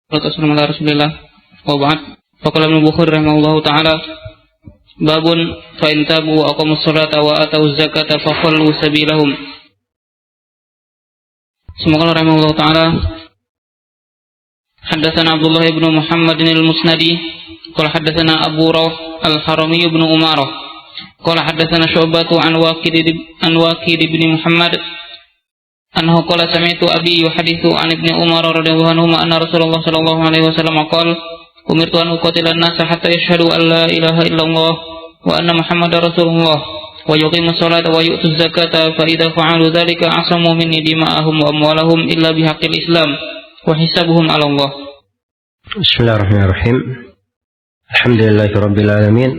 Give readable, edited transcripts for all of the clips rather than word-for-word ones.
Wassalamu ala Rasulillah wa ba'd. Faqala Ibnu Bukhari rahimahullahu taala babun fa in tabu wa aqamus salata wa atau zakata fa khallu sabilahum. Semoga rahimahullahu taala haddatsana Abdullah ibn Muhammad al-Musnadi qala haddatsana Abu Rawh al-Harami ibn Umarah qala haddatsana Syu'batu an Waqid ibn Muhammad anhu qala sami'tu abi yuhadithu an ibni Umar radhiyallahu anhu anna Rasulullah sallallahu alaihi wasallam qala umirtu an uqatila an-nasa hatta yashhadu an la ilaha illallah wa anna Muhammadar Rasulullah wa yuqimus salata wa yu'tuz zakata fa idza fa'alu dhalika asamu minni dima'ahum wa amwalahum illa bihaqqil Islam wa hisabuhum 'ala Allah. Bismillahirrahmanirrahim. Alhamdulillahi rabbil alamin.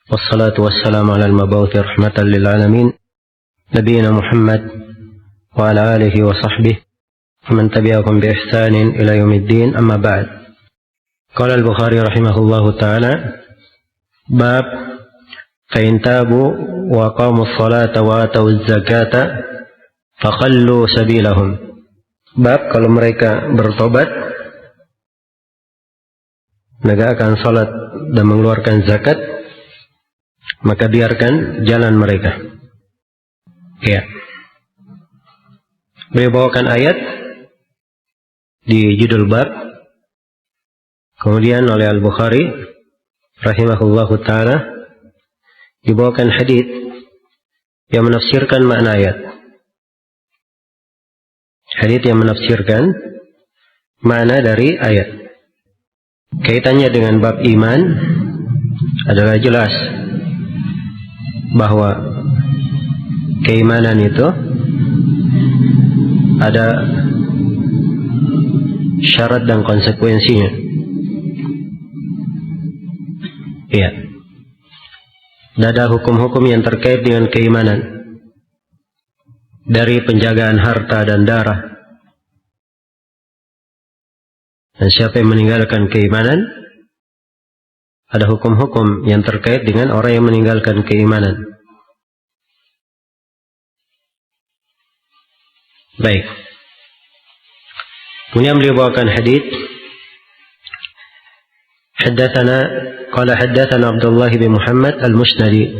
Wassalatu wassalamu 'alal mab'uuthi rahmatan lil alamin nabiyina Muhammad wa ala alihi wa sahbihi wa man tabi'ahum bi ihsanin ila yaumiddin, amma ba'd. Qala al-Bukhari rahimahullahu ta'ala bab fa in tabu wa aqamus salata wa atawuz zakata fa khallu sabilahum. Bab kalau mereka bertobat, menegakkan salat dan mengeluarkan zakat, maka biarkan jalan mereka. Ya. Beliau bawakan ayat di judul bab, kemudian oleh Al-Bukhari rahimahullahu ta'ala dibawakan hadits yang menafsirkan makna ayat. Hadits yang menafsirkan makna dari ayat. Kaitannya dengan bab iman adalah jelas bahwa keimanan itu ada syarat dan konsekuensinya. Iya. Dan ada hukum-hukum yang terkait dengan keimanan, dari penjagaan harta dan darah. Dan siapa yang meninggalkan keimanan, ada hukum-hukum yang terkait dengan orang yang meninggalkan keimanan. Baik. Kemudian beliau bawakan hadis. Qala haddatsana Abdullah bin Muhammad al-Musnadi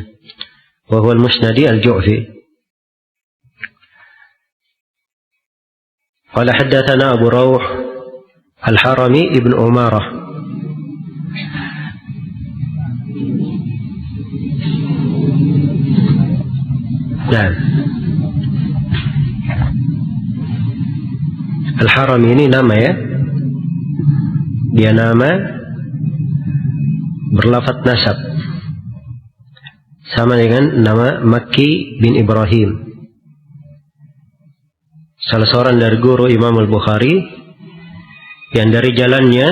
wa huwa al-Musnadi al-Ju'fi. Qala haddatsana Abu Rawh al-Harami ibn Umarah. Nah, Al-Haram ini nama ya. Dia nama berlafaz nasab. Sama dengan nama Makki bin Ibrahim. Salah seorang dari guru Imam Al-Bukhari yang dari jalannya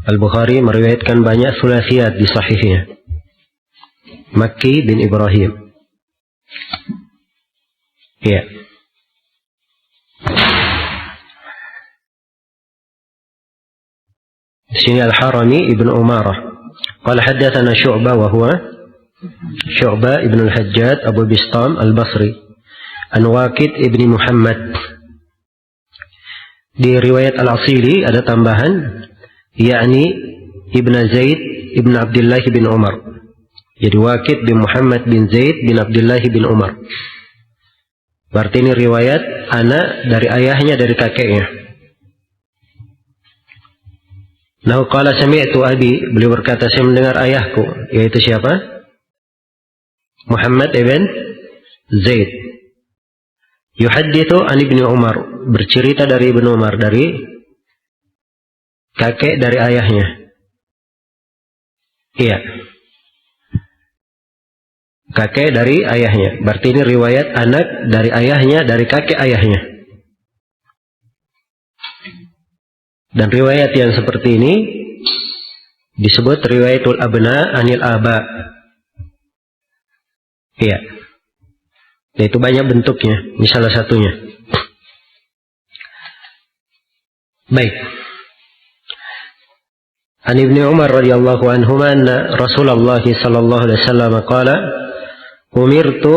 Al-Bukhari meriwayatkan banyak sulasiyat di sahihnya. Makki bin Ibrahim. Ya. Sini Al-Harami ibn Umarah. Qala haddatsana Syu'bah wa huwa Syu'bah ibn al-Hajjaj Abu Bistam al-Basri an Waqid ibn Muhammad. Di riwayat Al-Asili ada tambahan yakni Ibn Zaid ibn Abdullah bin Umar. Jadi Waqid bin Muhammad bin Zaid bin Abdullah bin Umar. Berarti ini riwayat anak dari ayahnya, dari kakeknya. Nah, qala sami'tu abi, beliau berkata saya mendengar ayahku, yaitu siapa? Muhammad ibn Zaid. Yuhaddithu an ibni Umar, bercerita dari Ibnu Umar, dari kakek dari ayahnya. Iya. Kakek dari ayahnya. Berarti ini riwayat anak dari ayahnya, dari kakek ayahnya. Dan riwayat yang seperti ini disebut riwayatul abna anil aba. Iya. Itu banyak bentuknya. Ini salah satunya. Baik. An Ibni Umar radhiyallahu anhuma anna Rasulullah sallallahu alaihi wasallam qala umirtu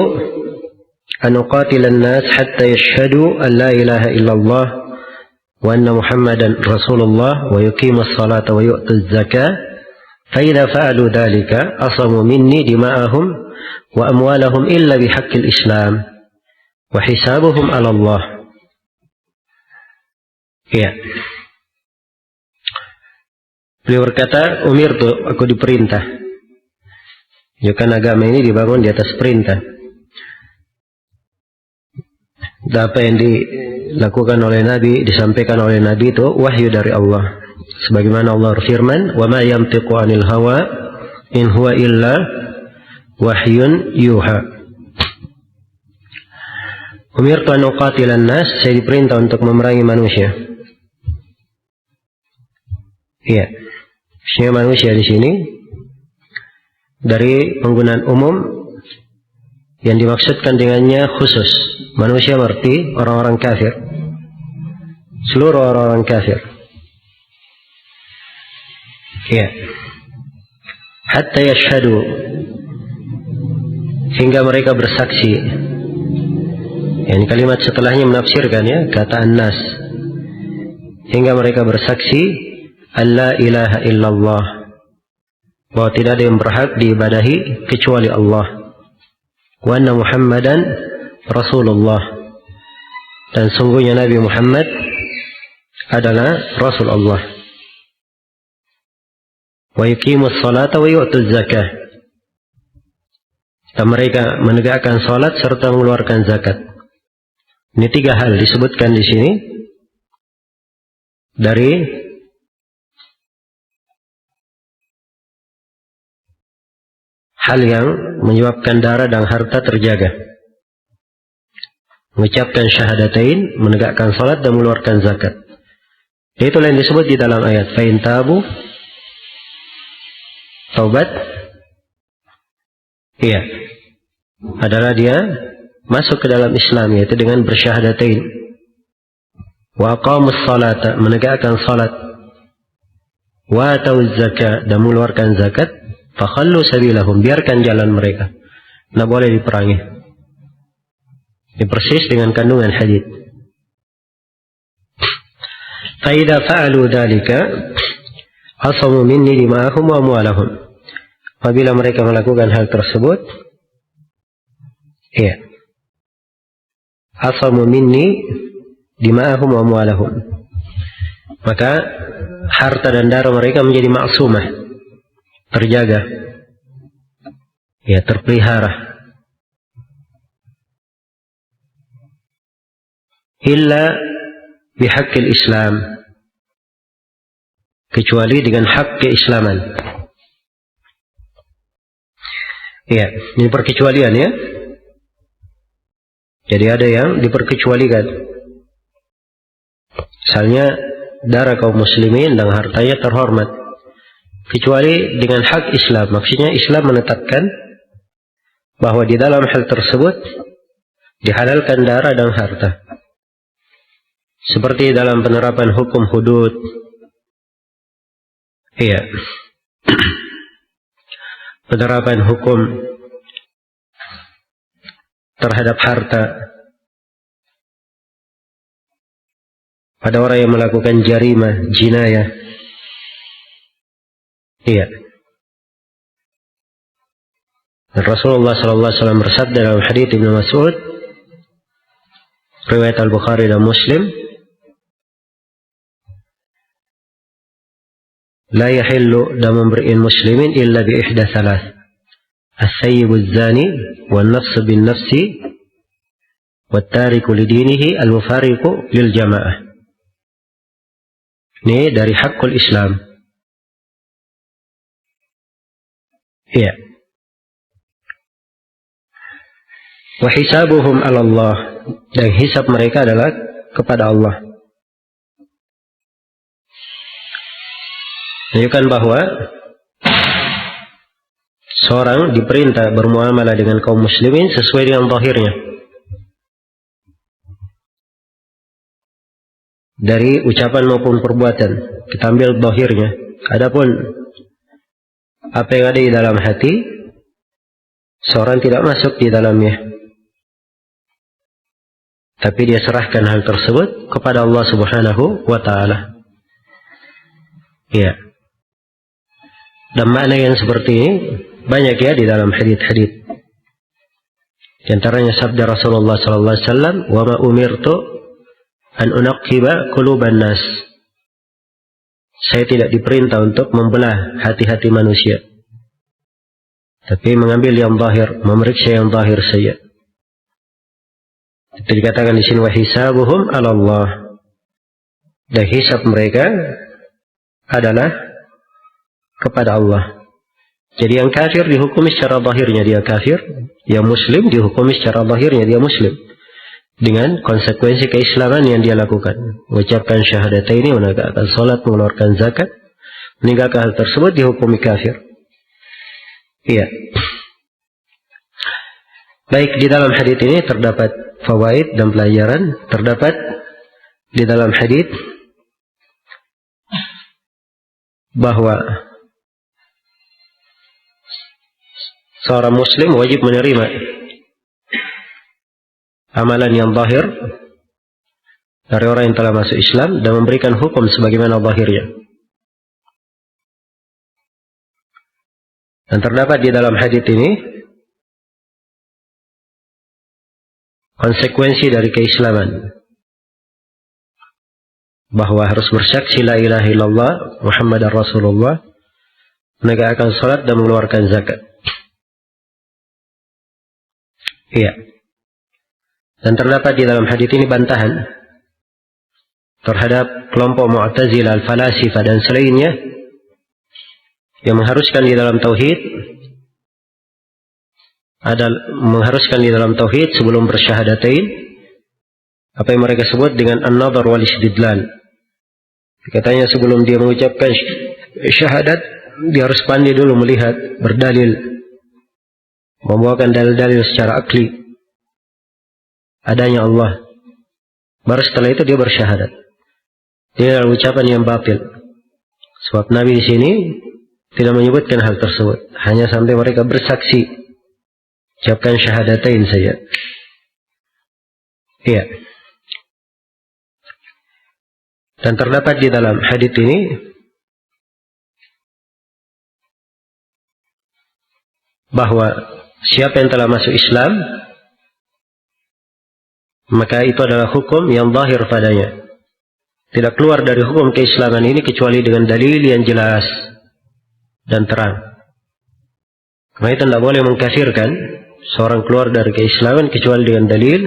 an uqatila an-nas hatta yashhadu an la ilaha illallah وأن محمدا رسول الله ويقيم الصلاة ويؤتي الزكاة فإذا فعلوا ذلك عصموا مني دماءهم وأموالهم إلا بحق الإسلام وحسابهم على الله. Ya. Beliau berkata, umirtu, aku diperintah. Ya kan agama ini dibangun di atas perintah. Dan apa yang dilakukan oleh Nabi, disampaikan oleh Nabi itu wahyu dari Allah. Sebagaimana Allah berfirman, "Wa ma yantiqu 'anil hawa in huwa illa wahyun yuha." Umirtu an uqatilan nas, saya diperintah untuk memerangi manusia. Iya. Maksudnya manusia di sini dari penggunaan umum yang dimaksudkan dengannya khusus. Manusia berarti orang-orang kafir. Seluruh orang-orang kafir. Ya. Hatta yashhadu, hingga mereka bersaksi. Yang kalimat setelahnya menafsirkan ya, kata an-nas. Hingga mereka bersaksi alla ilaha illallah, bahwa tidak ada yang berhak diibadahi kecuali Allah. Wa anna Muhammadan Rasulullah, dan sungguhnya Nabi Muhammad adalah Rasul Allah. Wa yuqimus salata wa yu'tuz zakah, dan mereka menegakkan salat serta mengeluarkan zakat. Ini 3 hal disebutkan di sini dari hal yang menyebabkan darah dan harta terjaga. Mengucapkan syahadatain, menegakkan salat dan mengeluarkan zakat. Itulah yang disebut di dalam ayat fa in tabu, taubat. Iya. Adalah dia masuk ke dalam Islam, yaitu dengan bersyahadatain. Wa aqamus salata, menegakkan salat. Wa atawuz zakat, dan mengeluarkan zakat. Fakhallu sabilahum, biarkan jalan mereka. Tidak boleh diperangi. Ini persis dengan kandungan hadits. Fa idza fa'alu dzalika asamu minni dima'ahum wa amwalahum. Apabila mereka melakukan hal tersebut, ya, asamu minni dima'ahum wa amwalahum, maka harta dan darah mereka menjadi maksumah, terjaga, ya, terpelihara. Illa bihaqqil Islam, kecuali dengan hak keislaman. Ya, ini perkecualian ya. Jadi ada yang diperkecualikan. Misalnya darah kaum muslimin dan hartanya terhormat, kecuali dengan hak Islam. Maksudnya Islam menetapkan bahwa di dalam hal tersebut dihalalkan darah dan harta. Seperti dalam penerapan hukum hudud. Iya. Penerapan hukum terhadap harta pada orang yang melakukan jarimah, jinayah. Iya. Dan Rasulullah sallallahu alaihi wasallam bersabda dalam hadits Ibnu Mas'ud, riwayat Al-Bukhari dan Muslim, la yahillu damu imri'in muslimin illa bi ihda thalath, as-sayyibu az-zani wan-nafsu bin-nafsi wat-tariku lidinihi al-mufariqu lil jamaah. Ini dari hakul Islam. Iya. Wa hisabuhum 'ala Allah, dan hisab mereka adalah kepada Allah. Menunjukkan bahwa seorang diperintah bermuamalah dengan kaum muslimin sesuai dengan zahirnya, dari ucapan maupun perbuatan kita ambil zahirnya. Adapun apa yang ada di dalam hati, seorang tidak masuk di dalamnya. tapi dia serahkan hal tersebut kepada Allah Subhanahu wa taala. Ya. Dan makna yang seperti ini banyak ya di dalam hadits-hadits. Di antaranya sabda Rasulullah sallallahu alaihi wasallam, "Wa ma umirtu an unaqqiba quluban nas." Saya tidak diperintah untuk membelah hati-hati manusia, tapi mengambil yang zahir, memeriksa yang zahir saja. Itu dikatakan di sini, wa hisabuhum 'ala Allah. Dan hisab mereka adalah kepada Allah. Jadi yang kafir dihukumi secara zahirnya dia kafir, yang muslim dihukumi secara zahirnya dia muslim, dengan konsekuensi keislaman yang dia lakukan. Mengucapkan syahadataini, menegakkan salat, mengeluarkan zakat, meninggalkan hal tersebut dihukumi kafir. Iya. Baik, di dalam hadis ini terdapat fawaid dan pelajaran. Terdapat di dalam hadis bahwa seorang muslim wajib menerima amalan yang zahir dari orang yang telah masuk Islam dan memberikan hukum sebagaimana zahirnya. Dan terdapat di dalam hadis ini konsekuensi dari keislaman, bahwa harus bersaksi la ilaha illallah Muhammadar Rasulullah, menegakkan salat dan mengeluarkan zakat. Iya. Dan terdapat di dalam hadis ini bantahan terhadap kelompok Mu'tazilah, al-Falasifah dan selainnya yang mengharuskan di dalam tauhid sebelum bersyahadatain apa yang mereka sebut dengan an-nadhar wal istidlal. Katanya sebelum dia mengucapkan syahadat, dia harus pandai dulu melihat, berdalil, membawakan dalil-dalil secara akli adanya Allah. Baru setelah itu dia bersyahadat. Dia adalah ucapan yang batil. Sebab Nabi di sini tidak menyebutkan hal tersebut, hanya sampai mereka bersaksi, ucapkan syahadatain saja. Iya. Dan terdapat di dalam hadits ini bahwa siapa yang telah masuk Islam, maka itu adalah hukum yang zahir padanya. Tidak keluar dari hukum keislaman ini kecuali dengan dalil yang jelas dan terang. Karena itu tidak boleh mengkafirkan seorang keluar dari keislaman kecuali dengan dalil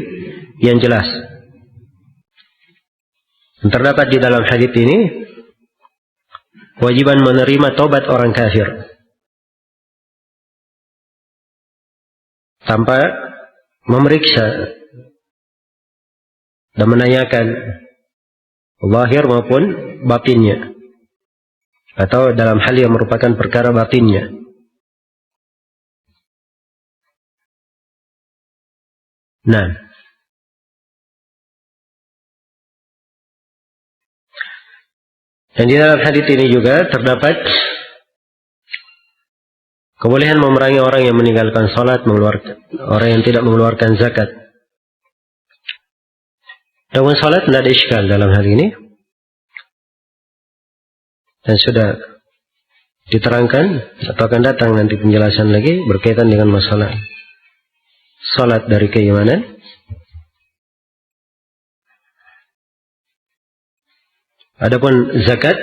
yang jelas. Dan terdapat di dalam hadits ini kewajiban menerima taubat orang kafir tanpa memeriksa dan menanyakan zahir maupun batinnya, atau dalam hal yang merupakan perkara batinnya. Nah, dan di dalam hadits ini juga terdapat kebolehan memerangi orang yang meninggalkan salat, orang yang tidak mengeluarkan zakat. Namun salat tidak ada iskal dalam hal ini, dan sudah diterangkan atau akan datang nanti penjelasan lagi berkaitan dengan masalah salat dari keimanan. Adapun zakat,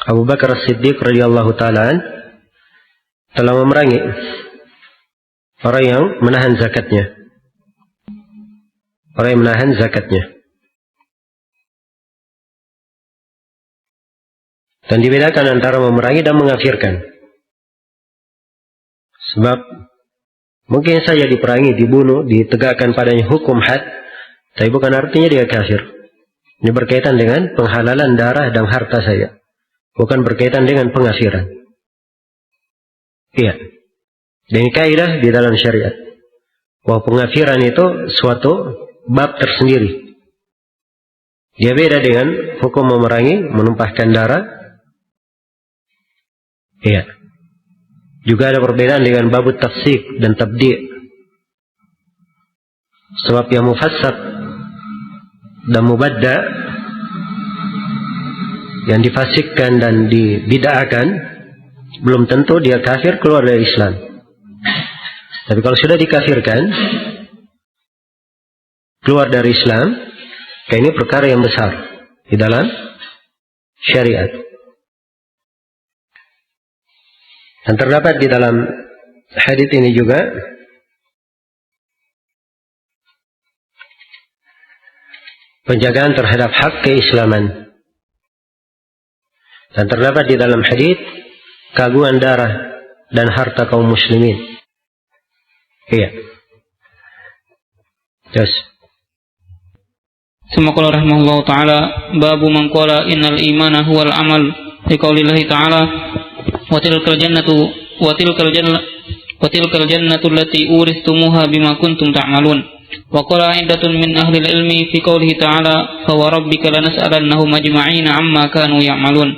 Abu Bakar As-Siddiq radhiyallahu taala telah memerangi orang yang menahan zakatnya. Orang yang menahan zakatnya. Dan dibedakan antara memerangi dan mengkafirkan. Sebab mungkin saja diperangi, dibunuh, ditegakkan padanya hukum had, tapi bukan artinya dia kafir. Ini berkaitan dengan penghalalan darah dan harta saja, bukan berkaitan dengan pengafiran. Iya. Dan kaidah di dalam syariat bahwa pengafiran itu suatu bab tersendiri. Dia beda dengan hukum memerangi, menumpahkan darah. Iya. Juga ada perbedaan dengan babut tafsik dan tabdi'. Sebab yang mufassaq dan mubadda, yang difasikkan dan dibid'ahkan, belum tentu dia kafir keluar dari Islam. Tapi kalau sudah dikafirkan, keluar dari Islam, ini perkara yang besar di dalam syariat. Dan terdapat di dalam hadits ini juga penjagaan terhadap hak keislaman. Dan terdapat di dalam hadits keagungan darah dan harta kaum muslimin. Iya. Terus. ثم قال رحمه الله تعالى باب من قال إن الإيمان هو العمل في قول الله تعالى وتلك الجنة التي أورثتموها بما كنتم تعملون وقال عدة من أهل العلم في قوله تعالى فوربك لنسألنهم أجمعين عما كانوا يعملون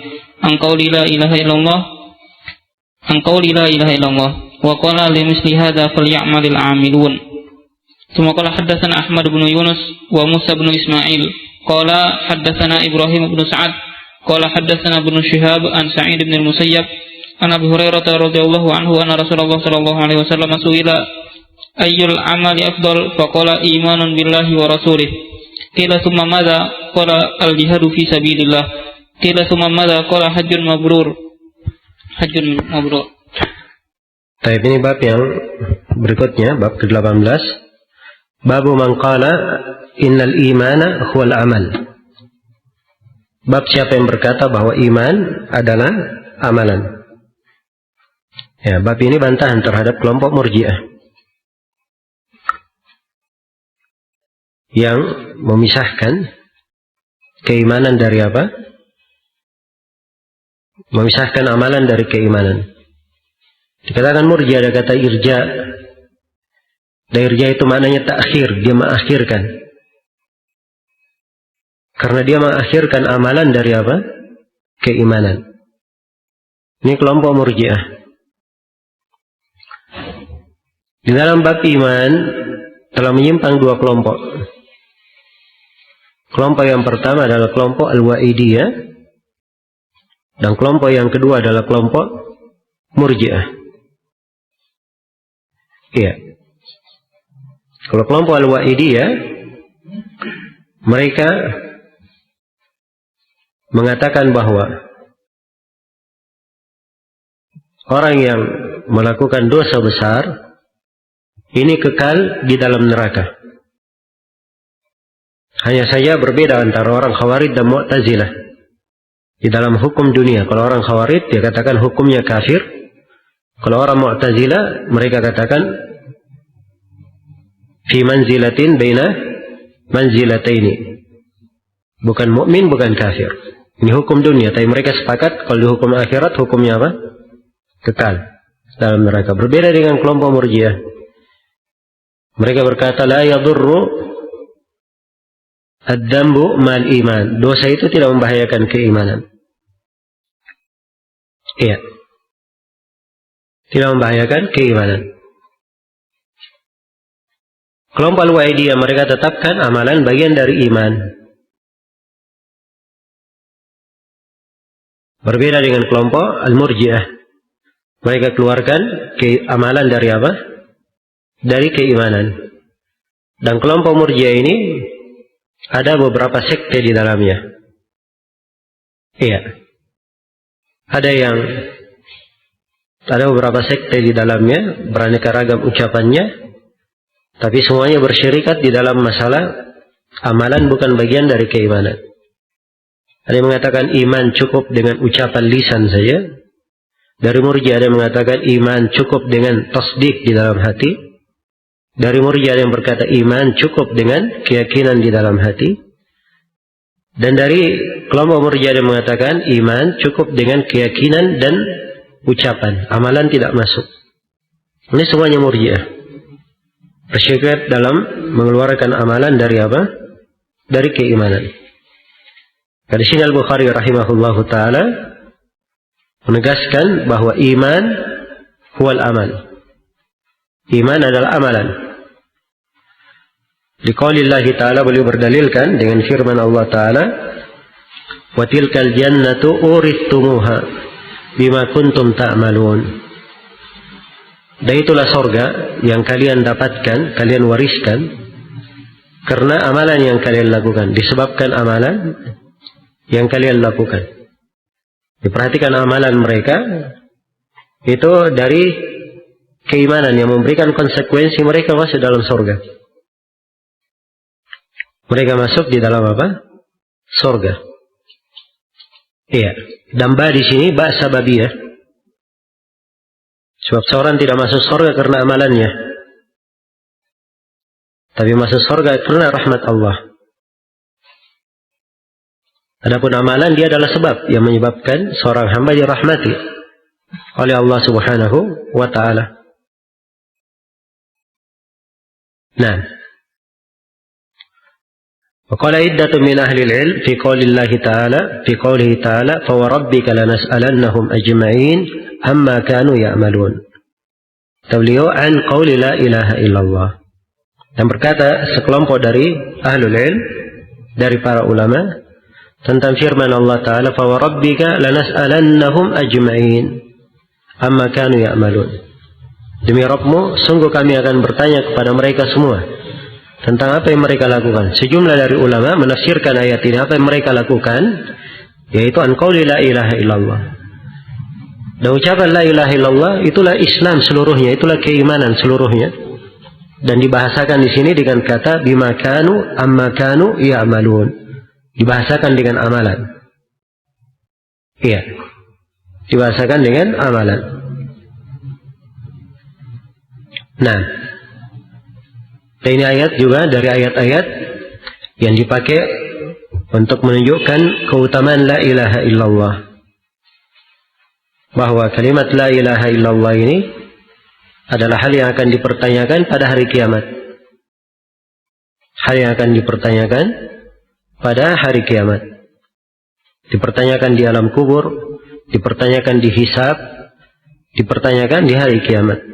عن قول لا إله إلا الله وقال لمثل هذا فليعمل العاملون. ثم قال حدثنا أحمد بن يونس وموسى بن إسماعيل قال حدثنا إبراهيم بن سعد قال حدثنا ابن شهاب عن سعيد بن المسيب عن أبي هريرة رضي الله عنه أن رسول الله صلى الله عليه وسلم سئل أي الأعمال أفضل فقال إيمان بالله ورسوله قيل ثم ماذا قال الجهاد في سبيل الله قيل ثم ماذا قال حج مبرور. Baik, ini bab yang berikutnya, bab ke-18. Babu man qala innal imana huwal amal. Bab siapa yang berkata bahwa iman adalah amalan. Ya, bab ini bantahan terhadap kelompok Murji'ah yang memisahkan keimanan dari apa? Memisahkan amalan dari keimanan. Dikatakan Murji'ah, ada kata irja. Dan irja itu maknanya takhir, dia mengakhirkan. Karena dia mengakhirkan amalan dari apa? Keimanan. Ini kelompok Murji'ah. Di dalam bab iman telah menyimpang dua kelompok. Kelompok yang pertama adalah kelompok Al-Wa'idiyah, dan kelompok yang kedua adalah kelompok Murji'ah. Iya. Kalau kelompok Al-Wa'idiyah, mereka mengatakan bahwa orang yang melakukan dosa besar ini kekal di dalam neraka. Hanya saja berbeda antara orang Khawarij dan Mu'tazilah di dalam hukum dunia. Kalau orang Khawarij dia katakan hukumnya kafir. Kalau orang Mu'tazilah mereka katakan fi manzilatin baina manzilataini. Bukan mukmin, bukan kafir. Ini hukum dunia, tapi mereka sepakat kalau di hukum akhirat hukumnya apa? Kekal dalam neraka. Berbeda dengan kelompok Murji'ah. Mereka berkata la yadurru ad-dambu mal iman. Dosa itu tidak membahayakan keimanan. Iya. Tidak membahayakan keimanan. Kelompok Al-Wa'idiyah mereka tetapkan amalan bagian dari iman. Berbeda dengan kelompok Al-Murji'ah. Mereka keluarkan amalan dari apa? Dari keimanan. Dan kelompok Murji'ah ini ada beberapa sekte di dalamnya. Iya. Ada beberapa sekte di dalamnya, beraneka ragam ucapannya. Tapi semuanya bersyirikat di dalam masalah amalan bukan bagian dari keimanan. Ada yang mengatakan iman cukup dengan ucapan lisan saja. Dari Murji'ah ada yang mengatakan iman cukup dengan tasdik di dalam hati. Dari Murji'ah ada yang berkata iman cukup dengan keyakinan di dalam hati. Dan dari kelompok Murji'ah ada yang mengatakan iman cukup dengan keyakinan dan ucapan. Amalan tidak masuk. Ini semuanya Murji'ah. Bersyirik dalam mengeluarkan amalan dari apa? Dari keimanan. Di sini Al-Bukhari rahimahullahu taala menegaskan bahwa iman huwal amal. Iman adalah amalan. Di qaulillahi ta'ala beliau berdalilkan dengan firman Allah Ta'ala, wa tilkal jannatu urithumuha bima kuntum ta'malun. Dan itulah sorga yang kalian dapatkan, kalian wariskan karena amalan yang kalian lakukan, disebabkan amalan yang kalian lakukan. Diperhatikan amalan mereka itu dari keimanan yang memberikan konsekuensi mereka masuk dalam sorga. Mereka masuk di dalam apa? Sorga. Iya. Dan ba di sini ba sababiyah. Sebab seorang tidak masuk sorga karena amalannya, tapi masuk sorga karena rahmat Allah. Adapun amalan dia adalah sebab yang menyebabkan seorang hamba dirahmati oleh Allah Subhanahu wa Ta'ala. Nah, وقال عدة من أهل العلم في قول الله تعالى في قوله تعالى فوربك لنسألنهم أجمعين عما كانوا يعملون. Beliau an qauli la ilaha illallah. Dan berkata sekelompok dari ahlul ilm, dari para ulama, tentang firman Allah Ta'ala فوربك لنسألنهم أجمعين عما كانوا يعملون. Demi Rabbmu, sungguh kami akan bertanya kepada mereka semua tentang apa yang mereka lakukan. Sejumlah dari ulama menafsirkan ayat ini, apa yang mereka lakukan, yaitu an qauli la ilaha illallah. Dan ucapan la ilaha illallah itulah Islam seluruhnya, itulah keimanan seluruhnya. Dan dibahasakan di sini dengan kata bima kanu amma kanu ya'malun. Dibahasakan dengan amalan. Iya. Dibahasakan dengan amalan. Nah, dan ini ayat juga dari ayat-ayat yang dipakai untuk menunjukkan keutamaan la ilaha illallah. Bahwa kalimat la ilaha illallah ini adalah hal yang akan dipertanyakan pada hari kiamat. Hal yang akan dipertanyakan pada hari kiamat. Dipertanyakan di alam kubur, dipertanyakan di hisab, dipertanyakan di hari kiamat.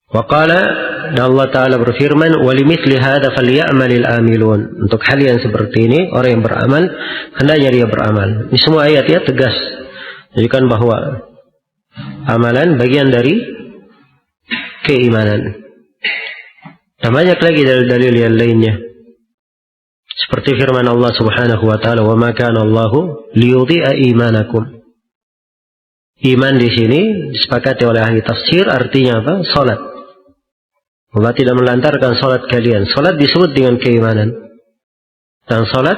Waqala, dan Allah Ta'ala berfirman, walimithli hadha falyamalil amilun. Untuk hal yang seperti ini, orang yang beramal hendaknya dia beramal. Ini semua ayat ya tegas menunjukkan bahwa amalan bagian dari keimanan. Dan banyak lagi dalil-dalil yang lainnya. Seperti firman Allah Subhanahu wa Ta'ala, wa ma kana Allahu liyudhi'a imanakum. Iman di sini disepakati oleh ahli tafsir artinya apa? Salat. Allah tidak melantarkan salat kalian. Salat disebut dengan keimanan. Dan salat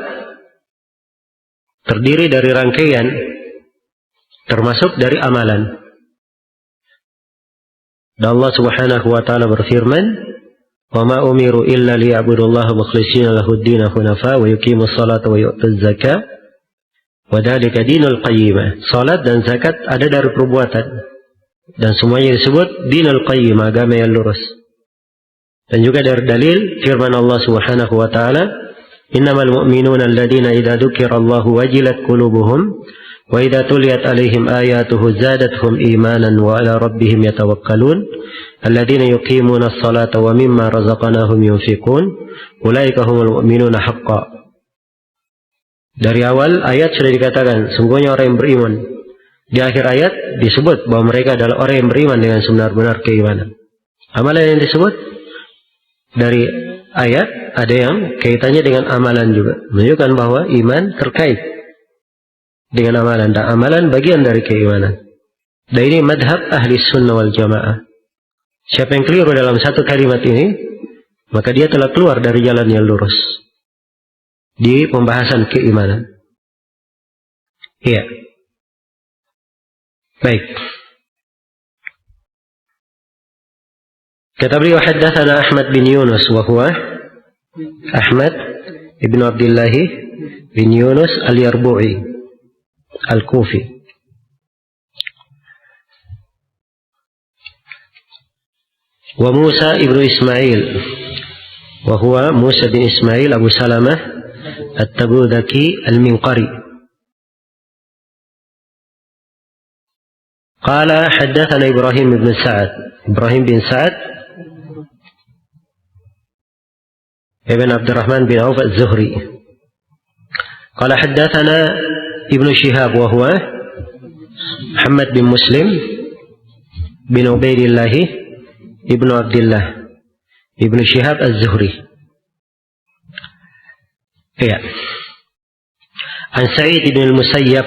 terdiri dari rangkaian, termasuk dari amalan. Dan Allah Subhanahu wa Ta'ala berfirman, "Wa ma umiru illa liya'budullaha mukhlishina lahud-din hunafa wa yuqimus salata wa yu'tuz zakata wa dzalika dinul qayyimah." Salat dan zakat ada dari perbuatan. Dan semuanya disebut dinul qayyimah, agama yang lurus. Dan juga dari dalil firman Allah Subhanahu wa Ta'ala, innamal mu'minuna alladhina idza dzukirallahu wajilat qulubuhum wa idza tuliyat alaihim ayatuhu zadatuhum imanan wa ala rabbihim yatawakkalun alladhina yuqimuna as-salata wa mimma razaqnahum yunfiqun ulaika humul mu'minuna haqqan. Dari awal ayat sudah dikatakan sungguhnya orang yang beriman. Di akhir ayat disebut bahwa mereka adalah orang yang beriman dengan sebenar-benar keimanan. Amalan yang disebut dari ayat ada yang kaitannya dengan amalan juga, menunjukkan bahwa iman terkait dengan amalan, dan amalan bagian dari keimanan. Dan ini madhab ahli sunnah wal jamaah. Siapa yang keliru dalam satu kalimat ini, maka dia telah keluar dari jalan yang lurus di pembahasan keimanan. Iya. Baik. Kata beliau, haddatsana Ahmad bin Yunus wa huwa Ahmad ibn Abdullah bin Yunus al-Yarbu'i al-Kufi. Wa Musa ibn Ismail wa huwa Musa bin Ismail Abu Salamah at-Tabudaki al-Minqari. Qala haddatsana Ibrahim bin Sa'ad ابن عبد الرحمن بن عوف الزهري قال حدثنا ابن شهاب وهو محمد بن مسلم بن عبيد الله ابن عبد الله ابن شهاب الزهري عن سعيد بن المسيب.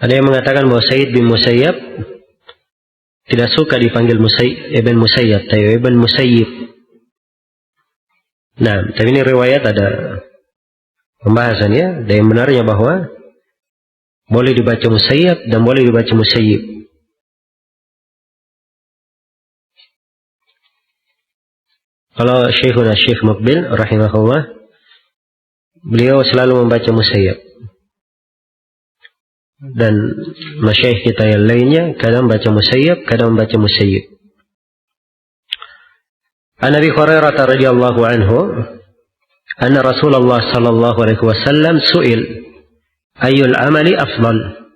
Ada yang mengatakan bahwa Sa'id bin Musayyab tidak suka dipanggil Ibn Musayyab, tapi Ibn Musayyib. Nah, tapi ini riwayat ada pembahasannya. Dan yang benarnya bahwa boleh dibaca Musayyab dan boleh dibaca Musayyib. Kalau Syekhuna Syekh Muqbil rahimahullah, beliau selalu membaca Musayyab. Dan masyayikh kita yang lainnya kadang baca Musayyab, kadang membaca Musayyib. An Abi Hurairah radhiyallahu anhu anna Rasulullah sallallahu alaihi wasallam su'il ayyul amali afdal.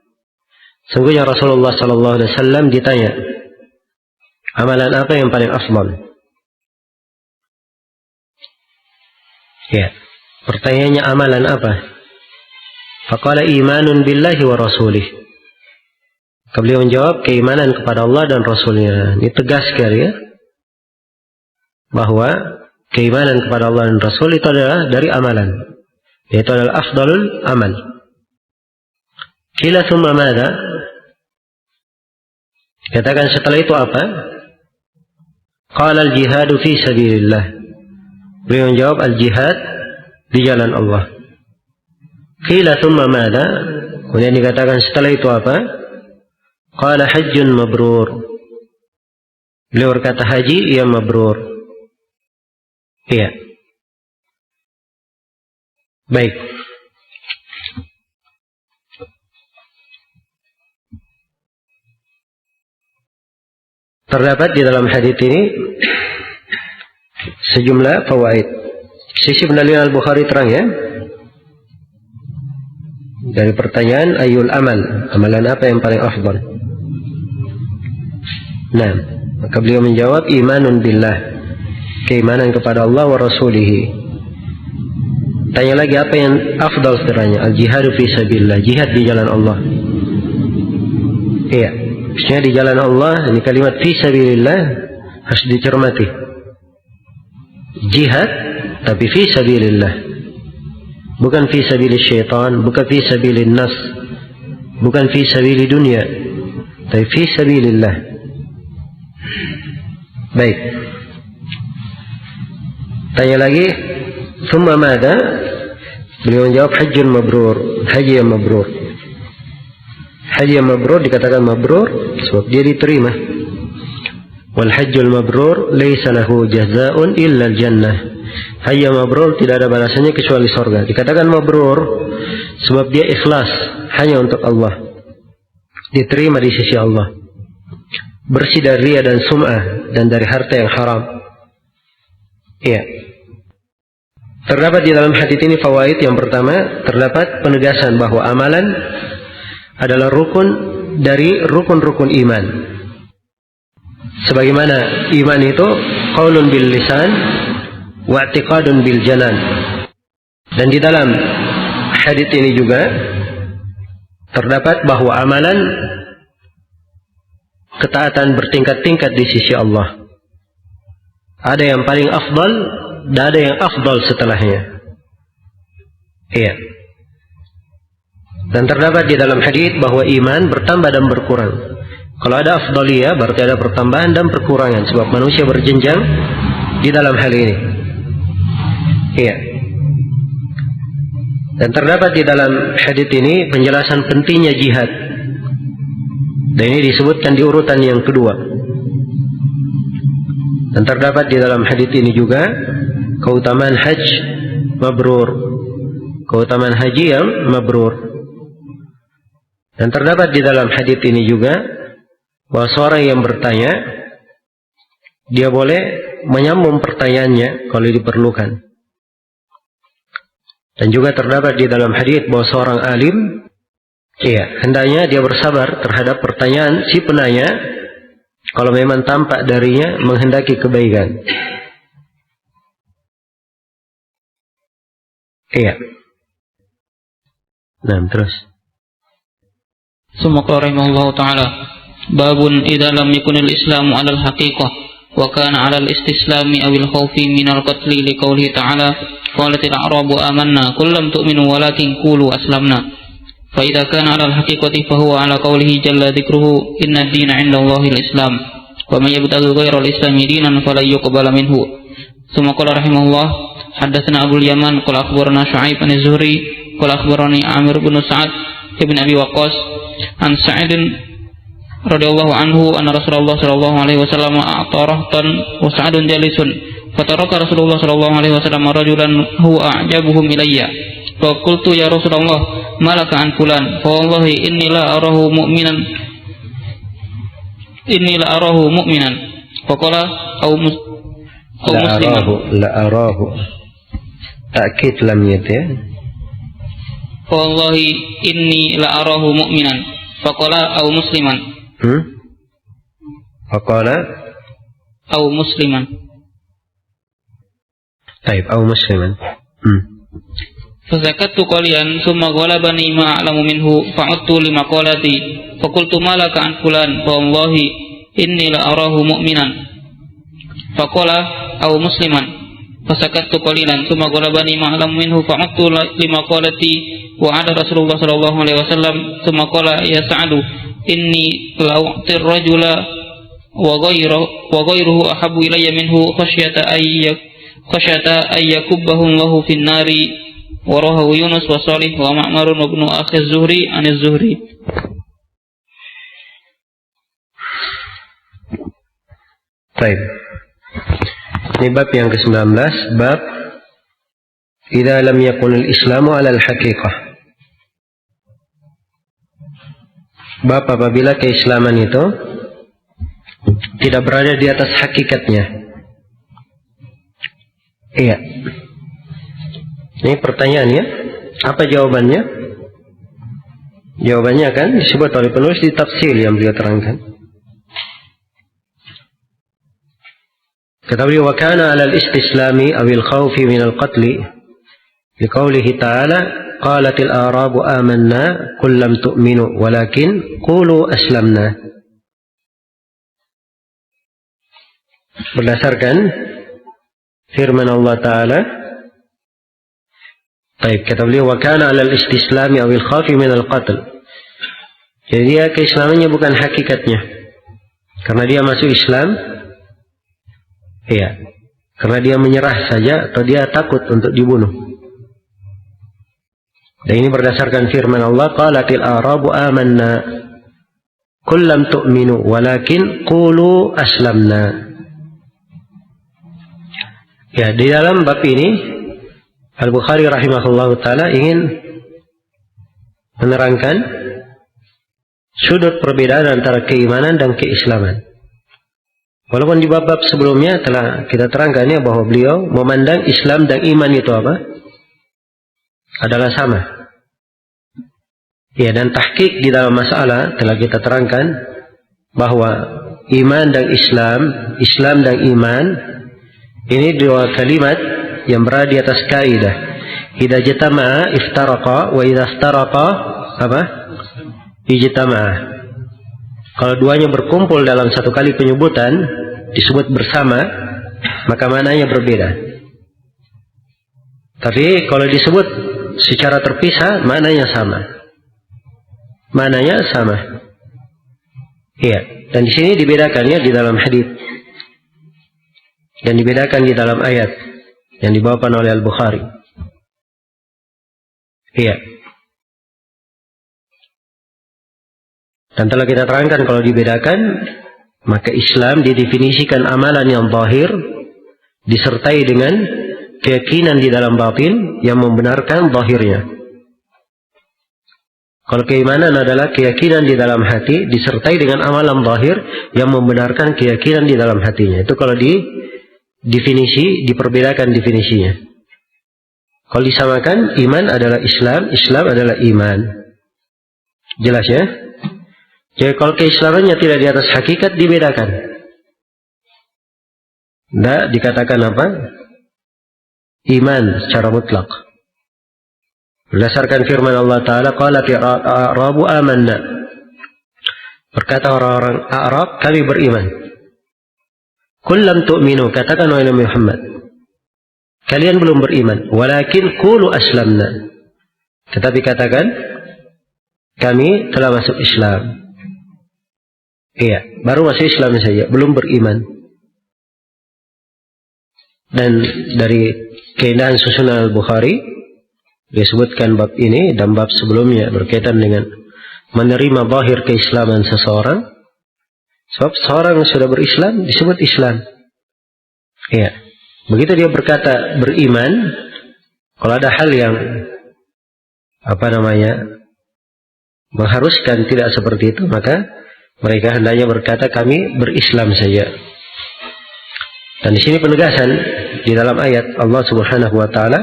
Sungguhnya Rasulullah sallallahu alaihi wasallam ditanya, amalan apa yang paling afdal? Ya, pertanyaannya amalan apa? Faqala imanun billahi wa rasulih. Beliau menjawab keimanan kepada Allah dan Rasulnya. Ini tegas sekali ya, bahwa keimanan kepada Allah dan Rasul itu adalah dari amalan. Itu adalah afdalul amal. Qila thumma madha? Katakan setelah itu apa? Qala al-jihadu fi sabilillah. Beliau menjawab al-jihad di jalan Allah. Qila thumma madha? Kemudian dikatakan setelah itu apa? Qala hajjun mabrur. Beliau berkata haji yang mabrur. Iya. Baik. Terdapat di dalam hadits ini sejumlah fawaid. Sisi penalian Al-Bukhari terang ya. Dari pertanyaan ayul amal, amalan apa yang paling afdal? Nah, maka beliau menjawab imanun billah, keimanan kepada Allah wa rasulihi. Tanya lagi apa yang afdal setelahnya? Al-jihadu fi sabilillah, jihad di jalan Allah. Iya, maksudnya di jalan Allah, ini kalimat fi sabilillah harus dicermati. Jihad tapi fi sabilillah. Bukan fi sabilil syaitan, bukan fi sabilin nas, bukan fi sabilid dunia, tapi fi sabilillah. Baik. Tanya lagi, thumma madha? Beliau menjawab hajjun mabrur, haji yang mabrur. Haji yang mabrur dikatakan mabrur sebab dia diterima. Wal hajjul mabrur laysa lahu jazaa'un illa al-jannah. Haji yang mabrur tidak ada balasannya kecuali surga. Dikatakan mabrur sebab dia ikhlas hanya untuk Allah, diterima di sisi Allah, bersih dari riya dan sum'ah dan dari harta yang haram. Iya. Terdapat di dalam hadits ini fawaid. Yang pertama, terdapat penegasan bahwa amalan adalah rukun dari rukun-rukun iman. Sebagaimana iman itu qaulun bil lisan wa i'tiqadun bil janan. Dan di dalam hadits ini juga terdapat bahwa amalan ketaatan bertingkat-tingkat di sisi Allah. Ada yang paling afdal dan ada yang afdal setelahnya. Iya. Dan terdapat di dalam hadits bahwa iman bertambah dan berkurang. Kalau ada afdaliyah berarti ada pertambahan dan perkurangan, sebab manusia berjenjang di dalam hal ini. Iya. Dan terdapat di dalam hadits ini penjelasan pentingnya jihad. Dan ini disebutkan di urutan yang kedua. Dan terdapat di dalam hadits ini juga keutamaan haji mabrur, keutamaan haji yang mabrur. Dan terdapat di dalam hadits ini juga bahwa seorang yang bertanya dia boleh menyambung pertanyaannya kalau diperlukan. Dan juga terdapat di dalam hadits bahwa seorang alim, hendaknya dia bersabar terhadap pertanyaan si penanya kalau memang tampak darinya menghendaki kebaikan. Iya. Nah, terus. ثم قال رحمه الله تعالى باب إذا لم يكن الإسلام على الحقيقة وكان على الاستسلام أو الخوف من القتل لقوله تعالى قالت الأعراب آمنا قل لم تؤمنوا ولكن قولوا أسلمنا فإذا كان على الحقيقة فهو على قوله جل ذكره إن الدين عند الله الإسلام ومن يبتغي غير الإسلام دينا فلن يقبل منه ثم قال رحمه الله حدثنا أبو اليمان قال أخبرنا شعيب عن الزهري قال أخبرني عامر بن سعد ابن أبي وقاص عن سعد رضي الله عنه أن رسول الله صلى الله عليه وسلم أعطى رهطا وسعد جالس فترك رسول الله صلى الله عليه وسلم رجلا هو أعجبهم إلي فقلت يا رسول الله ما لك عن فلان فوالله إني لا أراه مؤمنا فقال أو مسلما لا أراه تأكيد لم يته فوالله إني لا أراه مؤمنا فقال أو مسلما فقال أو مسلما طيب أو مسلما فسكت قليلا ثم غلبني ما أعلم منه فعدت لمقالتي فقلت ما لك عن فلان فوالله إني لأراه مؤمنا فقال أو مسلما فسكت قليلا ثم غلبني ما أعلم منه فعدت لمقالتي وعاد رسول الله صلى الله عليه وسلم ثم قال يا سعد إني لأعطي الرجل وغيره أحب إلي منه خشية أن يكبه الله في النار ورواه يونس وصالح ومعمر وابن أخي الزهري عن الزهري. Baik. Ini bab yang ke-19, bab idza lam yakun al-islamu 'ala al-haqiqah. Bab apabila keislaman itu tidak berada di atas hakikatnya. Iya. Ini pertanyaan ya. Apa jawabannya? Jawabannya kan disebut oleh penulis di tafsir yang beliau terangkan. Kata beliau, wa kana 'ala al-istislami aw al-khawfi min al-qatl liqaulihi ta'ala qalatil a'rabu amanna qul lam tu'minu walakin qulu aslamna. Berdasarkan firman Allah Ta'ala, baik, kata beliau, wa kana 'ala al-istislami aw al-khawfi min al-qatl. Jadi dia keislamannya bukan hakikatnya. Karena dia masuk Islam, iya, karena dia menyerah saja atau dia takut untuk dibunuh. Dan ini berdasarkan firman Allah, qalatil a'rabu amanna qul lam tu'minu walakin qulu aslamna. Ya, di dalam bab ini Al-Bukhari rahimahullahu ta'ala ingin menerangkan sudut perbedaan antara keimanan dan keislaman. Walaupun di bab-bab sebelumnya telah kita terangkan ya bahwa beliau memandang Islam dan iman itu apa? Adalah sama. Ya, dan tahqiq di dalam masalah telah kita terangkan bahwa iman dan Islam, Islam dan iman ini dua kalimat yang berada di atas kaidah. Idza jatama'a iftaraqa wa idza istaraqa apa? Ijtama'a. Kalau duanya berkumpul dalam satu kali penyebutan disebut bersama, maka maknanya berbeda. Tapi kalau disebut secara terpisah, maknanya sama. Maknanya sama. Iya. Dan di sini dibedakannya di dalam hadis dan dibedakan di dalam ayat yang dibawakan oleh Al-Bukhari. Iya. Dan telah kita terangkan kalau dibedakan, maka Islam didefinisikan amalan yang zahir disertai dengan keyakinan di dalam batin yang membenarkan zahirnya. Kalau keimanan adalah keyakinan di dalam hati disertai dengan amalan zahir yang membenarkan keyakinan di dalam hatinya. Itu kalau definisi, diperbedakan definisinya. Kalau disamakan, iman adalah Islam, Islam adalah iman. Jelas ya? Jadi kalau keislamannya tidak di atas hakikat, dibedakan. Tidak dikatakan apa? Iman secara mutlak. Berdasarkan firman Allah Ta'ala, qalatil a'rabu amanna. Berkata orang-orang Arab, kami beriman. Qul lam tu'minu, katakan wahai Nabi Muhammad, kalian belum beriman. Walakin qulu aslamna. Tetapi katakan, kami telah masuk Islam. Iya, baru masuk Islam saja, belum beriman. Dan dari keindahan susunan Al-Bukhari disebutkan bab ini dan bab sebelumnya berkaitan dengan menerima zahir keislaman seseorang. Sebab seorang yang sudah berislam disebut Islam. Iya. Begitu dia berkata beriman, kalau ada hal yang mengharuskan tidak seperti itu, maka mereka hendaknya berkata kami berislam saja. Dan di sini penegasan di dalam ayat Allah Subhanahu wa taala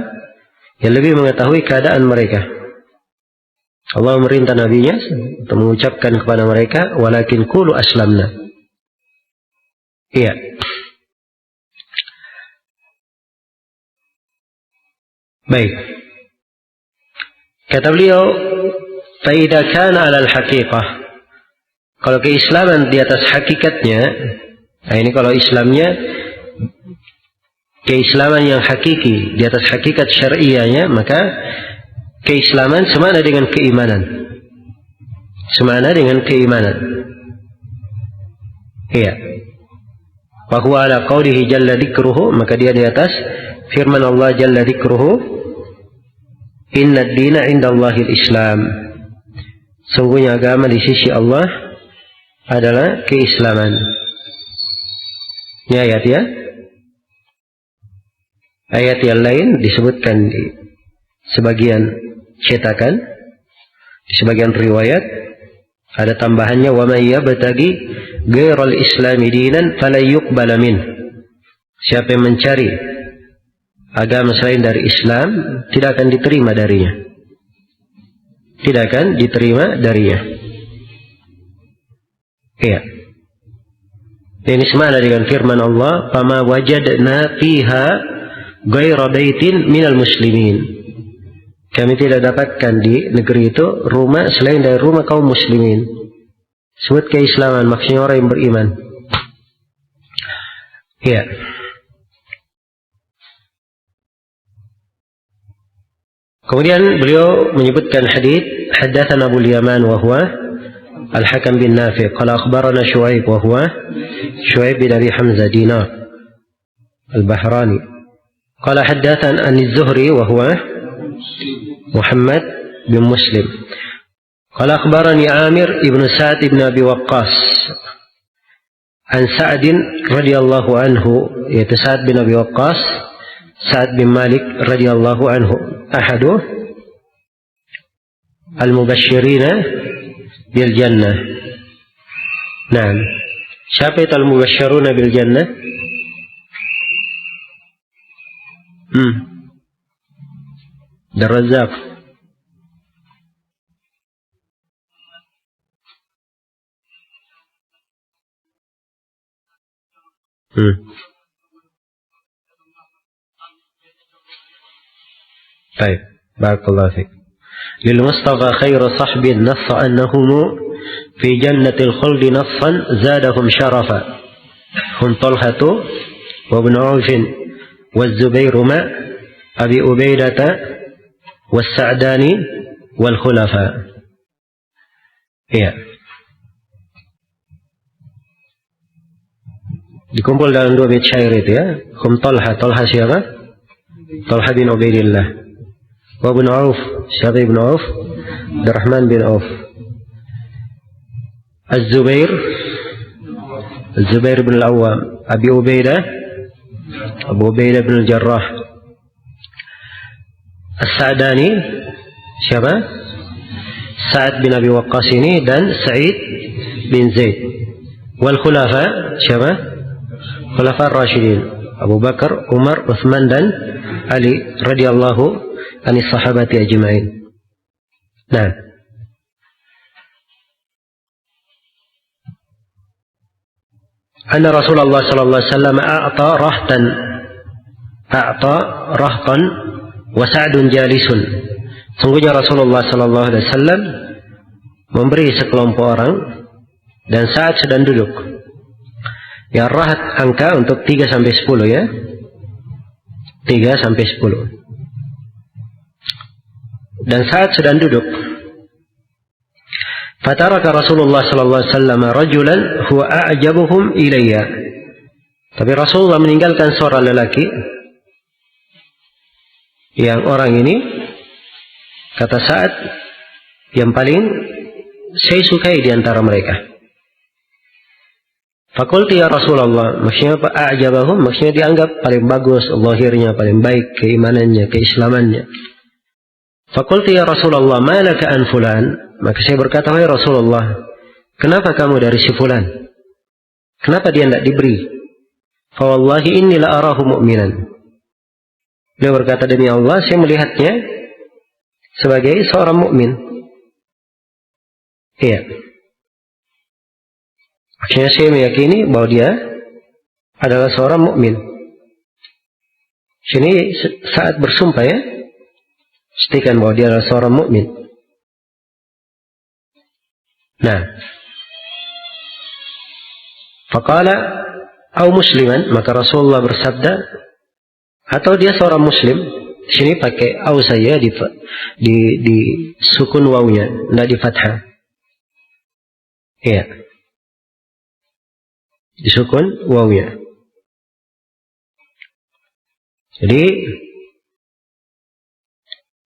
yang lebih mengetahui keadaan mereka. Allah memerintah nabinya untuk mengucapkan kepada mereka walakin qulu aslamna. Iya. Baik. Kata beliau, fa idza kana 'ala al-haqiqah. Kalau keislaman di atas hakikatnya, nah ini kalau Islamnya keislaman yang hakiki di atas hakikat syariahnya, maka keislaman semana dengan keimanan. Semana dengan keimanan. Iya. Wa huwa ala qaulihi jalla dzikruhu, maka dia di atas firman Allah jalla dzikruhu, inna ad-dina 'indallahi al-Islam. Sungguhnya agama di sisi Allah adalah keislaman. Ini ayat ya. Ayat yang lain disebutkan di sebagian cetakan, di sebagian riwayat ada tambahannya wa may yabtaghi ghairal islami dinan fala yuqbala min. Siapa yang mencari agama selain dari Islam tidak akan diterima darinya. Tidak akan diterima darinya. Iya. Ini semana dengan firman Allah, "Fama wajadna fiha ghaira baitin minal muslimin." Kami tidak dapatkan di negeri itu rumah selain dari rumah kaum muslimin. Sebut keislaman, maksudnya orang yang beriman. Iya. Kemudian beliau menyebutkan hadis, haddatsana Abu Yaman wa huwa Al-Hakam bin Nafi', qala akhbarana Shu'aib wa huwa Shu'aib bin Abi Hamzah Dinar Al-Bahrani, qala haddatsana Az-Zuhri wa huwa Muhammad bin Muslim, qala akhbarani Amir ibn Sa'd ibn Abi Waqqas an Sa'd radhiyallahu anhu, yaitu Sa'd bin Abi Waqqas, Sa'd bin Malik radhiyallahu anhu, ahadu al-mubashshirina bil jannah. Naam. Siapa itu al-mubashshiruna bil jannah? Dar-Razzaq. طيب بارك الله فيك. للمصطفى خير صحب نص أنهم في جنة الخلد نصا زادهم شرفا هم طلحة وابن عوف والزبير مع أبي أبيدة والسعداني والخلفاء. Ya. Dikumpul dalam dua bait syair itu ya. Hum Talha, Talha siapa? Talha bin Ubaidillah. Wa Ibn Auf, siapa Ibn Auf? Abdurrahman bin Auf. Az-Zubair, Az-Zubair bin Al-Awwam. Abi Ubaidah, Abu Ubaidah bin Al-Jarrah. As-Sa'dani, siapa? Sa'ad bin Abi Waqqas ini dan Sa'id bin Zaid. Wal Khulafa, siapa? Khulafa Ar-Rasyidin, Abu Bakar, Umar, Uthman dan Ali radhiyallahu ani sahabati ajma'in. Nah. anna Rasulullah sallallahu alaihi wasallam a'ta rahtan wa Sa'dun jalisun. Sungguhnya Rasulullah sallallahu alaihi wasallam memberi sekelompok orang dan Sa'ad sedang duduk. Ya, rahat angka untuk 3 sampai 10 ya. 3 sampai 10. Dan Sa'ad sedang duduk. Fataraka Rasulullah sallallahu alaihi wasallam rajulan huwa a'jabuhum ilayya. Tapi Rasulullah meninggalkan seorang lelaki yang orang ini, kata Sa'ad, yang paling saya sukai di antara mereka. Fakulti ya Rasulullah, maksudnya apa? A'jabahum, maksudnya dianggap paling bagus, zahirnya paling baik, keimanannya, keislamannya. Fakulti ya Rasulullah, ma laka an fulan? Maka saya berkata, wahai Rasulullah, kenapa kamu dari si fulan? Kenapa dia tidak diberi? Fa wallahi inni la arahu mu'minan. Beliau berkata, demi Allah, saya melihatnya sebagai seorang mukmin. Iya. Akhirnya saya meyakini bahwa dia adalah seorang mukmin. Sini saat bersumpah ya, pastikan bahwa dia adalah seorang mukmin. Nah, faqala au musliman, maka Rasulullah bersabda, atau dia seorang muslim. Sini pakai au saya di sukun wawunya, tidak di fathah. Iya. Disukun wawnya. Jadi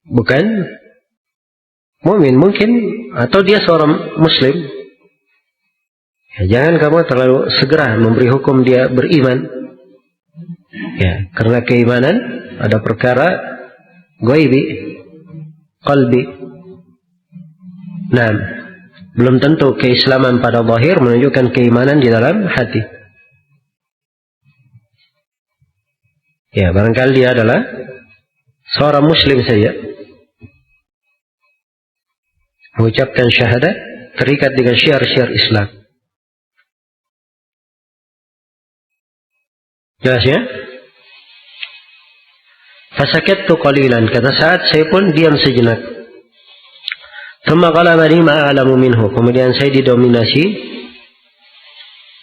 bukan mukmin mungkin, atau dia seorang muslim. Ya, jangan kamu terlalu segera memberi hukum dia beriman. Ya, karena keimanan ada perkara ghaibi, qalbi. Nah, belum tentu keislaman pada zahir menunjukkan keimanan di dalam hati. Ya, barangkali dia adalah seorang muslim saja, mengucapkan syahadat, terikat dengan syiar-syiar Islam. Jelas ya? Fasakattu qalilan, kata Sa'ad, saya pun diam sejenak. Thumma ghalabani ma a'lamu minhu, kemudian saya didominasi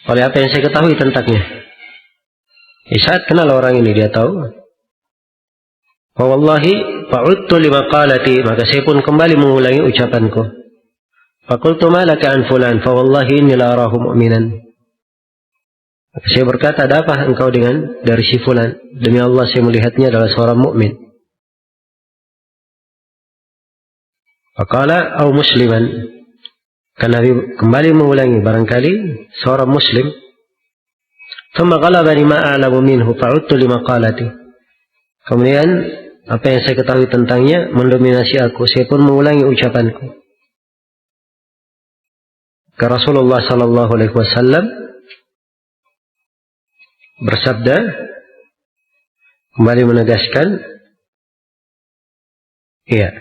oleh apa yang saya ketahui tentangnya. Sa'ad kenal orang ini, dia tahu. Wa wallahi fa'udtu lima qalati, maka saya pun kembali mengulangi ucapanku. Faqultu ma laka an fulan, fa wallahi inni la arahu mu'minan. Maka saya berkata, ada apa engkau dari si fulan? Demi Allah, saya melihatnya adalah seorang mukmin. Faqala au musliman, karena Nabi kembali mengulangi, barangkali seorang muslim. Thumma ghalabani ma a'lamu minhu fa'udtu lima qalati. Kemudian apa yang saya ketahui tentangnya mendominasi aku, saya pun mengulangi ucapanku. Ke Rasulullah sallallahu alaihi wasallam bersabda, kembali menegaskan, iya.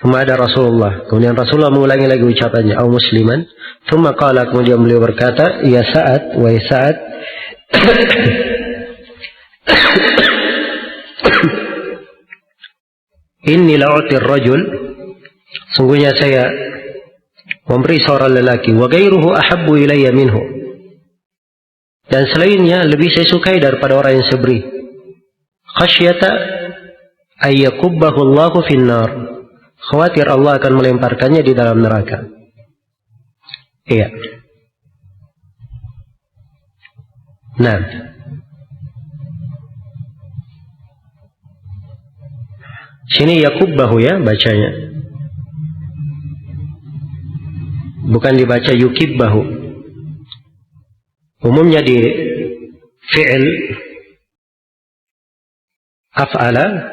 Thumma ada Rasulullah, kemudian Rasulullah mengulangi lagi ucapannya, au musliman. Thumma qala, kemudian beliau berkata, ya Sa'ad, wahai Sa'ad, inni la'utir rajul, sungguhnya saya memberi seorang lelaki, wa ghairuhu ahabbu ilayya minhu, dan selainnya lebih saya sukai daripada orang yang saya beri. Khasyata ayyakubbahu Allahu finnar, khawatir Allah akan melemparkannya di dalam neraka. Iya. Nah, sini yakubbahu ya bacanya, bukan dibaca yukibbahu. Umumnya di fi'il af'ala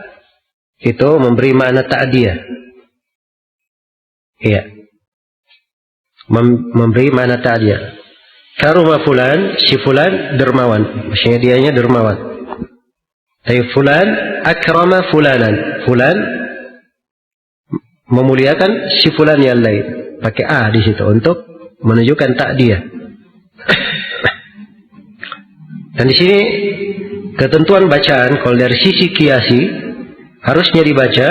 itu memberi makna ta'diyah. Iya. Memberi makna ta'diyah. Karuma fulan, si fulan dermawan, maksudnya dianya dermawan. Tapi fulan akrama fulanan, fulan memuliakan si fulan yang lain. Pakai a di situ untuk menunjukkan ta'diyah. Dan di sini ketentuan bacaan kalau dari sisi kiasi harusnya dibaca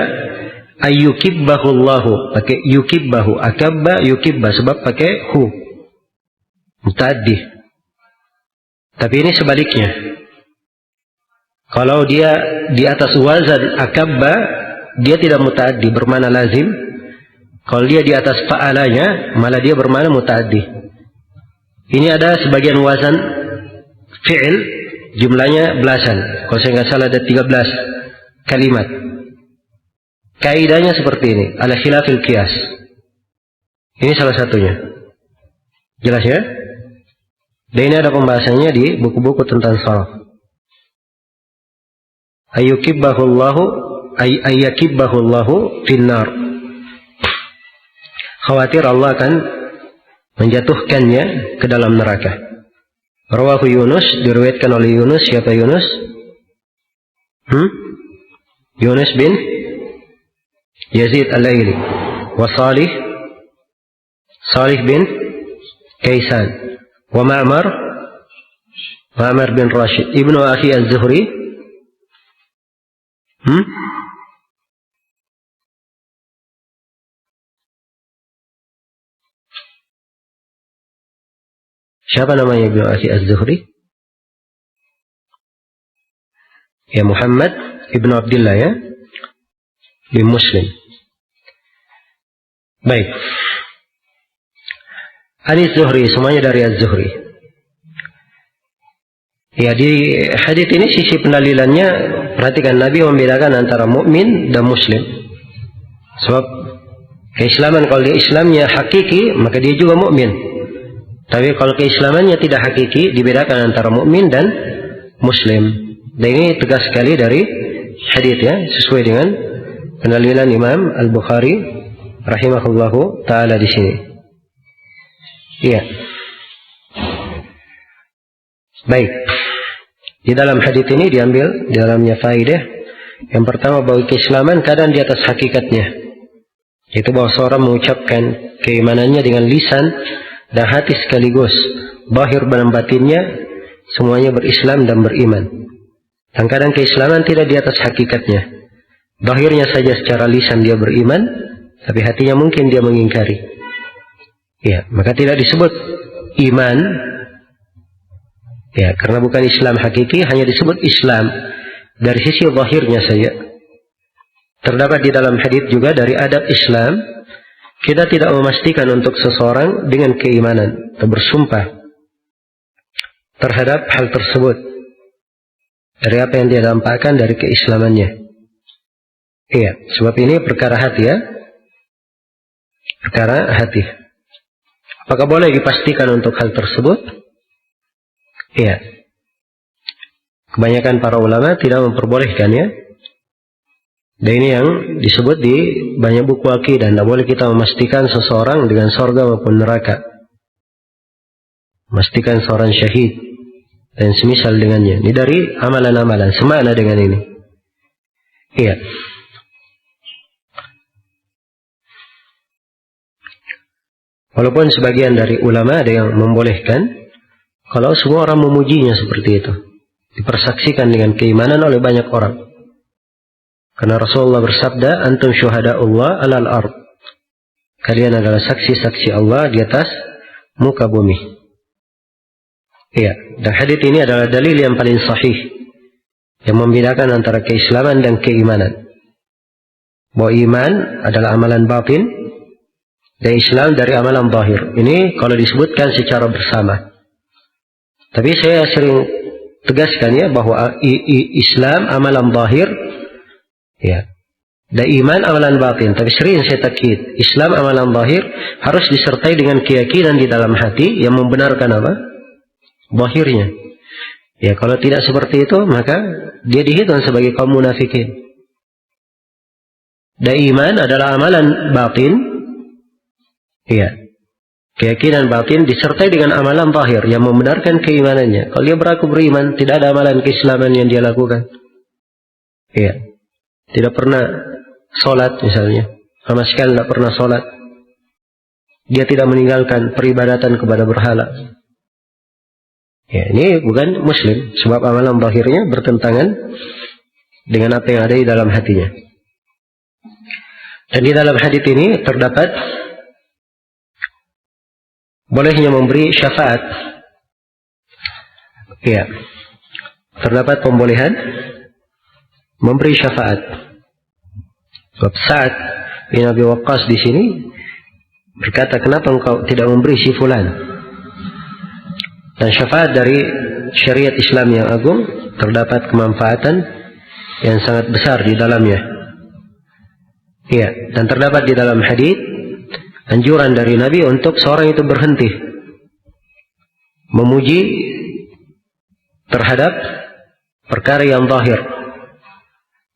ayyukibbahullahu, pakai yukibbahu, akabba yukibba, sebab pakai hu mutaaddi. Tapi ini sebaliknya. Kalau dia di atas wazan akabba, dia tidak mutaaddi, bermakna lazim. Kalau dia di atas fa'alanya, malah dia bermakna mutaaddi. Ini ada sebagian wazan fi'il, jumlahnya belasan. Kalau saya nggak salah ada 13 kalimat. Kaidahnya seperti ini, ala khilafil qiyas. Ini salah satunya. Jelas ya? Dan ini ada pembahasannya di buku-buku tentang sharaf. Ayyukibbahullahu ayyakibbahullahu finnar. Khawatir Allah akan menjatuhkannya ke dalam neraka. Rawahu Yunus, diriwayatkan oleh Yunus. Siapa Yunus? Yunus bin Yazid al-Laili. Wa Salih bin Kaisan. Wa Ma'mar bin Rashid ibnu Akhi az-Zuhri. Siapa namanya ibnu Akhi az-Zuhri? Ya, Muhammad ibnu Abdullah ya, bin Muslim. Baik. Hadis Zuhri, semuanya dari az-Zuhri. Ya, di hadis ini sisi pendalilannya, perhatikan, Nabi membedakan antara mukmin dan muslim. Sebab keislaman, kalau dia Islamnya hakiki, maka dia juga mukmin. Tapi kalau keislamannya tidak hakiki, dibedakan antara mukmin dan muslim. Dan ini tegas sekali dari hadis ya, sesuai dengan pendalilan Imam Al-Bukhari rahimahullahu taala di sini. Iya. Baik. Di dalam hadis ini diambil di dalamnya faidah. Yang pertama, bahwa keislaman kadang di atas hakikatnya. Itu bahwa seorang mengucapkan keimanannya dengan lisan dan hati sekaligus. Zahir dan batinnya semuanya berislam dan beriman. Dan kadang keislaman tidak di atas hakikatnya. Zahirnya saja secara lisan dia beriman, tapi hatinya mungkin dia mengingkari. Ya, maka tidak disebut iman. Ya, karena bukan Islam hakiki, hanya disebut Islam dari sisi zahirnya saja. Terdapat di dalam hadis juga dari adab Islam, kita tidak memastikan untuk seseorang dengan keimanan atau bersumpah terhadap hal tersebut dari apa yang dia dampakkan dari keislamannya. Iya, sebab ini perkara hati ya. Perkara hati. Apakah boleh dipastikan untuk hal tersebut? Iya. Kebanyakan para ulama tidak memperbolehkan ya. Dan ini yang disebut di banyak buku akidah. Tidak boleh kita memastikan seseorang dengan surga maupun neraka. Memastikan seorang syahid dan semisal dengannya. Ini dari amalan-amalan. Semakna dengan ini. Iya. Walaupun sebagian dari ulama ada yang membolehkan, kalau semua orang memujinya seperti itu, dipersaksikan dengan keimanan oleh banyak orang. Karena Rasulullah bersabda, antum syuhada'ullah alal ard. Kalian adalah saksi-saksi Allah di atas muka bumi. Iya, dan hadits ini adalah dalil yang paling sahih yang membedakan antara keislaman dan keimanan. Bahwa iman adalah amalan batin dan Islam dari amalan zahir. Ini kalau disebutkan secara bersama. Tapi saya sering tegaskan ya bahwa Islam amalan zahir ya, dan iman amalan batin. Tapi sering saya takkid, Islam amalan zahir harus disertai dengan keyakinan di dalam hati yang membenarkan apa? Zahirnya. Ya, kalau tidak seperti itu maka dia dihitung sebagai kaum munafikin. Dan iman adalah amalan batin. Ya. Keyakinan batin disertai dengan amalan zahir yang membenarkan keimanannya. Kalau dia beraku beriman, tidak ada amalan keislaman yang dia lakukan. Iya. Tidak pernah sholat misalnya. Sama sekali tidak pernah sholat. Dia tidak meninggalkan peribadatan kepada berhala. Ya, ini bukan muslim, sebab amalan zahirnya bertentangan dengan apa yang ada di dalam hatinya. Dan di dalam hadits ini terdapat bolehnya memberi syafaat. Ya, terdapat pembolehan memberi syafaat. Sebab Sa'ad bin Abi Waqqas di sini berkata, kenapa engkau tidak memberi si fulan? Dan syafaat dari syariat Islam yang agung terdapat kemanfaatan yang sangat besar di dalamnya. Ya, dan terdapat di dalam hadis anjuran dari Nabi untuk seorang itu berhenti memuji terhadap perkara yang zahir,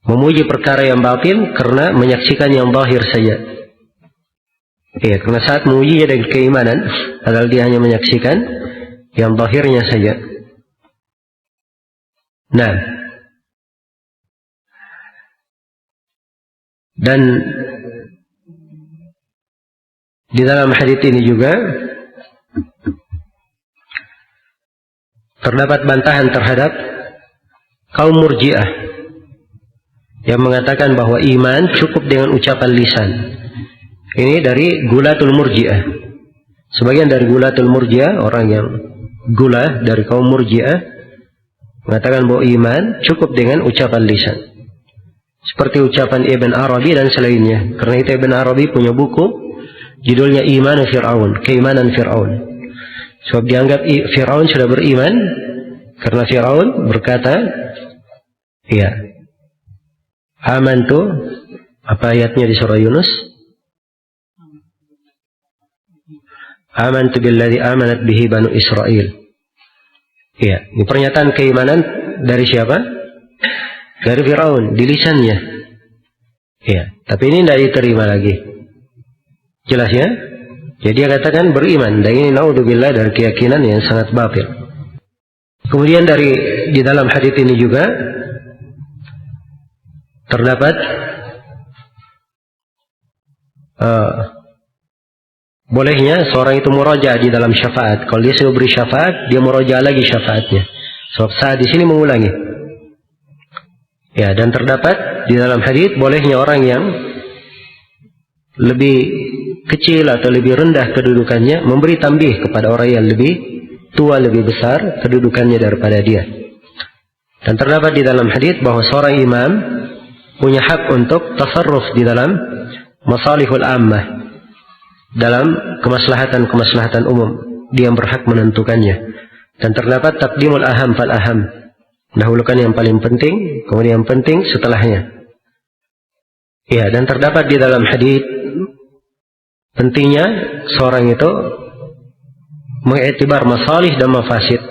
memuji perkara yang batin karena menyaksikan yang zahir saja. Ya, karena saat memujinya dengan keimanan, padahal dia hanya menyaksikan yang zahirnya saja. Nah, dan di dalam hadits ini juga terdapat bantahan terhadap kaum Murji'ah yang mengatakan bahwa iman cukup dengan ucapan lisan. Ini dari Gulatul Murji'ah. Sebagian dari Gulatul Murji'ah, orang yang gula dari kaum Murji'ah, mengatakan bahwa iman cukup dengan ucapan lisan. Seperti ucapan Ibn Arabi dan selainnya. Karena itu Ibn Arabi punya buku judulnya Iman Fir'aun, keimanan Fir'aun. Sebab dianggap Fir'aun sudah beriman karena Fir'aun berkata, ya, amantu, apa ayatnya di surah Yunus? Amantu billadzi amanat bihi banu Israel. Ya, ini pernyataan keimanan dari siapa? Dari Fir'aun, di lisannya. Ya, tapi ini tidak diterima lagi. Jelas ya? Jadi dia katakan beriman, dan ini naudzubillah dari keyakinan yang sangat batil. Kemudian di dalam hadits ini juga terdapat bolehnya seorang itu muraja di dalam syafaat. Kalau dia sudah beri syafaat, dia muraja lagi syafaatnya. Sebab saat di sini mengulangi. Ya, dan terdapat di dalam hadits bolehnya orang yang lebih kecil atau lebih rendah kedudukannya memberi tambih kepada orang yang lebih tua, lebih besar kedudukannya daripada dia. Dan terdapat di dalam hadits bahwa seorang imam punya hak untuk tasarruf di dalam masalihul ammah, dalam kemaslahatan umum. Dia berhak menentukannya. Dan terdapat taqdimul aham fal aham, dahulukan yang paling penting, kemudian yang penting setelahnya. Ya, dan terdapat di dalam hadits pentingnya seorang itu mengiktibar masalih dan mafasid.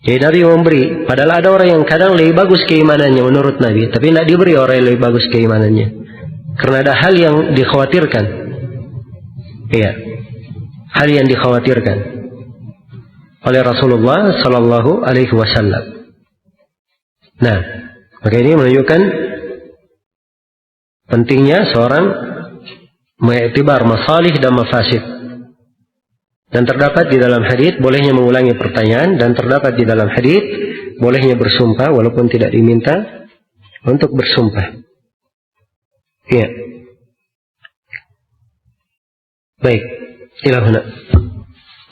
Jadi Nabi memberi, padahal ada orang yang kadang lebih bagus keimanannya menurut Nabi, tapi tidak diberi orang yang lebih bagus keimanannya. Karena ada hal yang dikhawatirkan. Iya, hal yang dikhawatirkan oleh Rasulullah Sallallahu Alaihi Wasallam. Nah, maka ini menunjukkan pentingnya seorang mengiktibar masalih dan mafasid. Dan terdapat di dalam hadits bolehnya mengulangi pertanyaan, dan terdapat di dalam hadits bolehnya bersumpah walaupun tidak diminta untuk bersumpah. Iya. Baik, ila huna.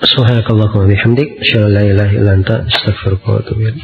Subhanakallahumma bihamdik, asyhadu an la ilaha illa anta, astaghfiruka wa atubu ilaik.